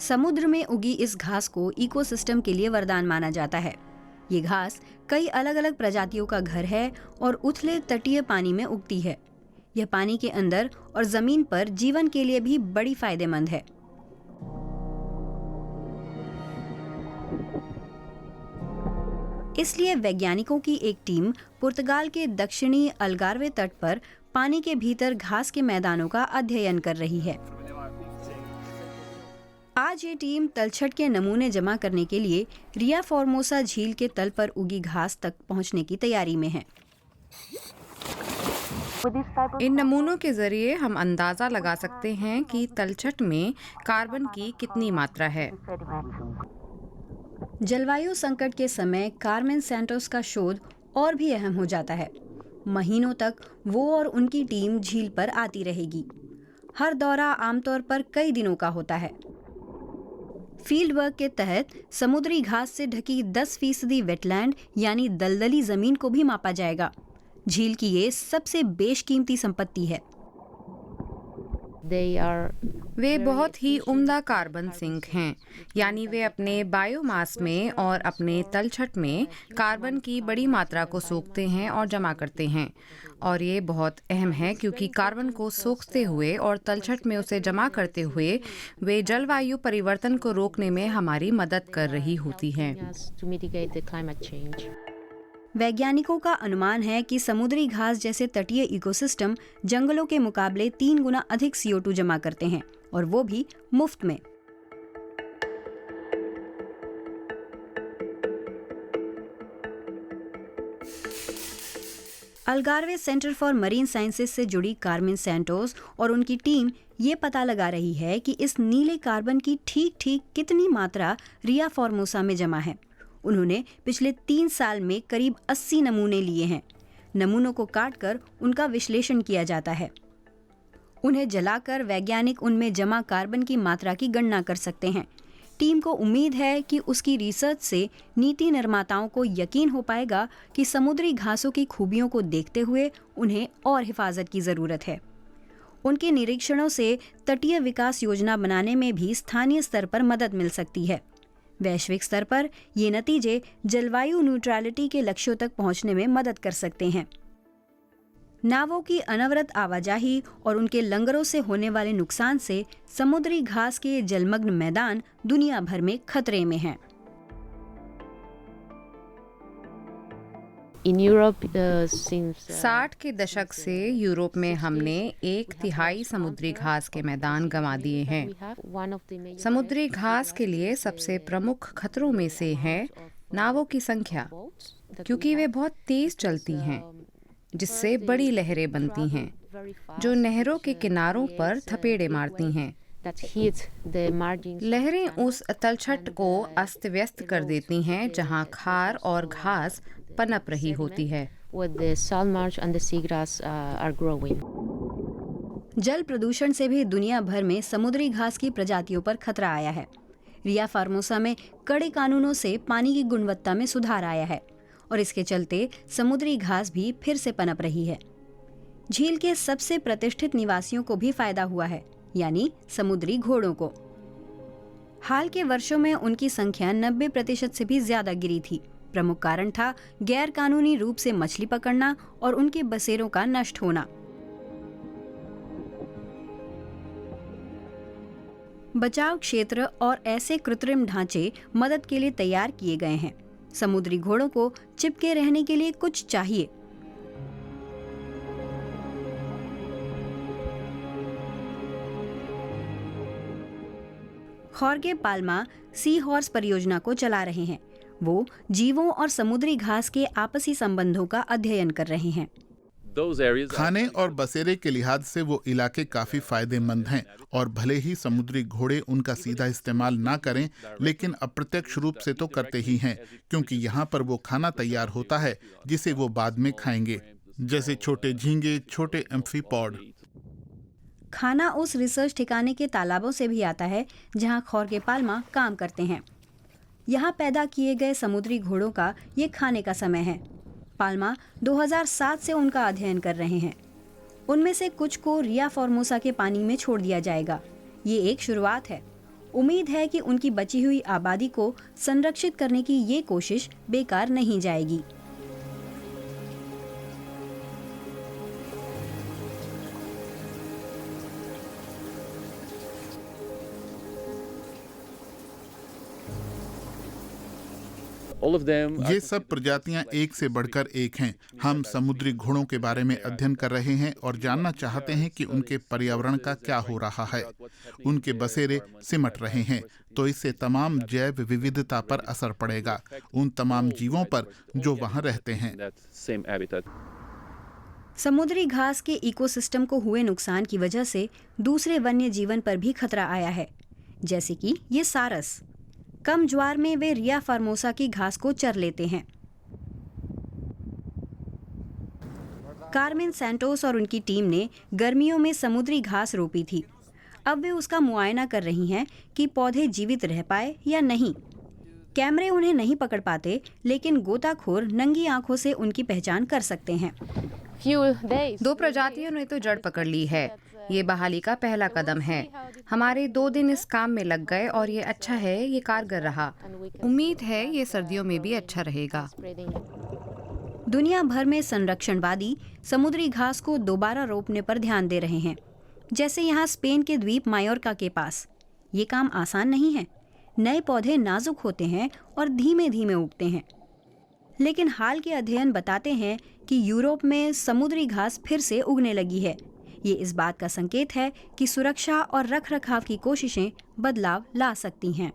समुद्र में उगी इस घास को इकोसिस्टम के लिए वरदान माना जाता है। ये घास कई अलग अलग प्रजातियों का घर है और उथले तटीय पानी में उगती है। यह पानी के अंदर और जमीन पर जीवन के लिए भी बड़ी फायदेमंद है। इसलिए वैज्ञानिकों की एक टीम पुर्तगाल के दक्षिणी अलगार्वे तट पर पानी के भीतर घास के मैदानों का अध्ययन कर रही है। आज ये टीम तलछट के नमूने जमा करने के लिए रिया फॉर्मोसा झील के तल पर उगी घास तक पहुंचने की तैयारी में है। इन नमूनों के जरिए हम अंदाजा लगा सकते हैं कि तलछट में कार्बन की कितनी मात्रा है। जलवायु संकट के समय कार्मेन सैंटोस का शोध और भी अहम हो जाता है। महीनों तक वो और उनकी टीम झील पर आती रहेगी। हर दौरा आमतौर पर कई दिनों का होता है। फील्ड वर्क के तहत समुद्री घास से ढकी 10% वेटलैंड यानी दलदली जमीन को भी मापा जाएगा। झील की ये सबसे बेशकीमती संपत्ति है। वे बहुत ही उम्दा कार्बन सिंक हैं, यानी वे अपने बायोमास में और अपने तलछट में कार्बन की बड़ी मात्रा को सोखते हैं और जमा करते हैं। और ये बहुत अहम है क्योंकि कार्बन को सोखते हुए और तलछट में उसे जमा करते हुए वे जलवायु परिवर्तन को रोकने में हमारी मदद कर रही होती हैं। वैज्ञानिकों का अनुमान है कि समुद्री घास जैसे तटीय इकोसिस्टम जंगलों के मुकाबले 3 गुना अधिक CO2 जमा करते हैं, और वो भी मुफ्त में। अलगार्वे सेंटर फॉर मरीन साइंसेज से जुड़ी कार्मेन सैंटोस और उनकी टीम ये पता लगा रही है कि इस नीले कार्बन की ठीक ठीक कितनी मात्रा रिया फॉर्मोसा में जमा है। उन्होंने पिछले 3 साल में करीब 80 नमूने लिए हैं। नमूनों को काटकर उनका विश्लेषण किया जाता है। उन्हें जलाकर वैज्ञानिक उनमें जमा कार्बन की मात्रा की गणना कर सकते हैं। टीम को उम्मीद है कि उसकी रिसर्च से नीति निर्माताओं को यकीन हो पाएगा कि समुद्री घासों की खूबियों को देखते हुए उन्हें और हिफाजत की जरूरत है। उनके निरीक्षणों से तटीय विकास योजना बनाने में भी स्थानीय स्तर पर मदद मिल सकती है। वैश्विक स्तर पर ये नतीजे जलवायु न्यूट्रलिटी के लक्ष्यों तक पहुंचने में मदद कर सकते हैं। नावों की अनवरत आवाजाही और उनके लंगरों से होने वाले नुकसान से समुद्री घास के जलमग्न मैदान दुनिया भर में खतरे में हैं। In Europe, 60 के दशक से यूरोप में हमने 1/3 समुद्री घास के मैदान गंवा दिए हैं। समुद्री घास के लिए सबसे प्रमुख खतरों में से है नावों की संख्या, क्योंकि वे बहुत तेज चलती हैं, जिससे बड़ी लहरें बनती हैं, जो नहरों के किनारों पर थपेड़े मारती हैं। लहरें उस तलछट को अस्त व्यस्त कर देती हैं जहां खार और घास पनप रही होती है। जल प्रदूषण से भी दुनिया भर में समुद्री घास की प्रजातियों पर खतरा आया है। रिया फॉर्मोसा में कड़े कानूनों से पानी की गुणवत्ता में सुधार आया है और इसके चलते समुद्री घास भी फिर से पनप रही है। झील के सबसे प्रतिष्ठित निवासियों को भी फायदा हुआ है, यानी समुद्री घोड़ों को। हाल के वर्षों में उनकी संख्या 90% से भी ज्यादा गिरी थी। प्रमुख कारण था गैर कानूनी रूप से मछली पकड़ना और उनके बसेरों का नष्ट होना। बचाव क्षेत्र और ऐसे कृत्रिम ढांचे मदद के लिए तैयार किए गए हैं। समुद्री घोड़ों को चिपके रहने के लिए कुछ चाहिए। खॉर्गे पाल्मा सी हॉर्स परियोजना को चला रहे हैं। वो जीवों और समुद्री घास के आपसी संबंधों का अध्ययन कर रहे हैं। खाने और बसेरे के लिहाज से वो इलाके काफी फायदेमंद हैं, और भले ही समुद्री घोड़े उनका सीधा इस्तेमाल ना करें, लेकिन अप्रत्यक्ष रूप से तो करते ही हैं, क्योंकि यहाँ पर वो खाना तैयार होता है जिसे वो बाद में खाएंगे, जैसे छोटे झींगे, छोटे एम्फीपॉड। खाना उस रिसर्च ठिकाने के तालाबों से भी आता है जहाँ खॉर्गे पाल्मा काम करते हैं। यहाँ पैदा किए गए समुद्री घोड़ों का ये खाने का समय है। पाल्मा 2007 से उनका अध्ययन कर रहे हैं। उनमें से कुछ को रिया फॉर्मोसा के पानी में छोड़ दिया जाएगा। ये एक शुरुआत है। उम्मीद है कि उनकी बची हुई आबादी को संरक्षित करने की ये कोशिश बेकार नहीं जाएगी। ये सब प्रजातियां एक से बढ़कर एक हैं। हम समुद्री घोड़ों के बारे में अध्ययन कर रहे हैं और जानना चाहते हैं कि उनके पर्यावरण का क्या हो रहा है। उनके बसेरे सिमट रहे हैं, तो इससे तमाम जैव विविधता पर असर पड़ेगा, उन तमाम जीवों पर जो वहां रहते हैं। समुद्री घास के इकोसिस्टम को हुए नुकसान की वजह से दूसरे वन्य जीवन पर भी खतरा आया है, जैसे कि ये सारस। कम ज्वार में वे रिया फार्मोसा की घास को चर लेते हैं। कार्मेन सैंटोस और उनकी टीम ने गर्मियों में समुद्री घास रोपी थी। अब वे उसका मुआयना कर रही हैं कि पौधे जीवित रह पाए या नहीं। कैमरे उन्हें नहीं पकड़ पाते, लेकिन गोताखोर नंगी आंखों से उनकी पहचान कर सकते हैं। 2 प्रजातियों ने तो जड़ पकड़ ली है। ये बहाली का पहला कदम है। हमारे 2 दिन इस काम में लग गए और ये अच्छा है, ये कारगर रहा। उम्मीद है ये सर्दियों में भी अच्छा रहेगा। दुनिया भर में संरक्षणवादी समुद्री घास को दोबारा रोपने पर ध्यान दे रहे हैं, जैसे यहाँ स्पेन के द्वीप मायोर्का के पास। ये काम आसान नहीं है। नए पौधे नाजुक होते हैं और धीमे धीमे उगते हैं। लेकिन हाल के अध्ययन बताते हैं कि यूरोप में समुद्री घास फिर से उगने लगी है। ये इस बात का संकेत है कि सुरक्षा और रखरखाव की कोशिशें बदलाव ला सकती हैं।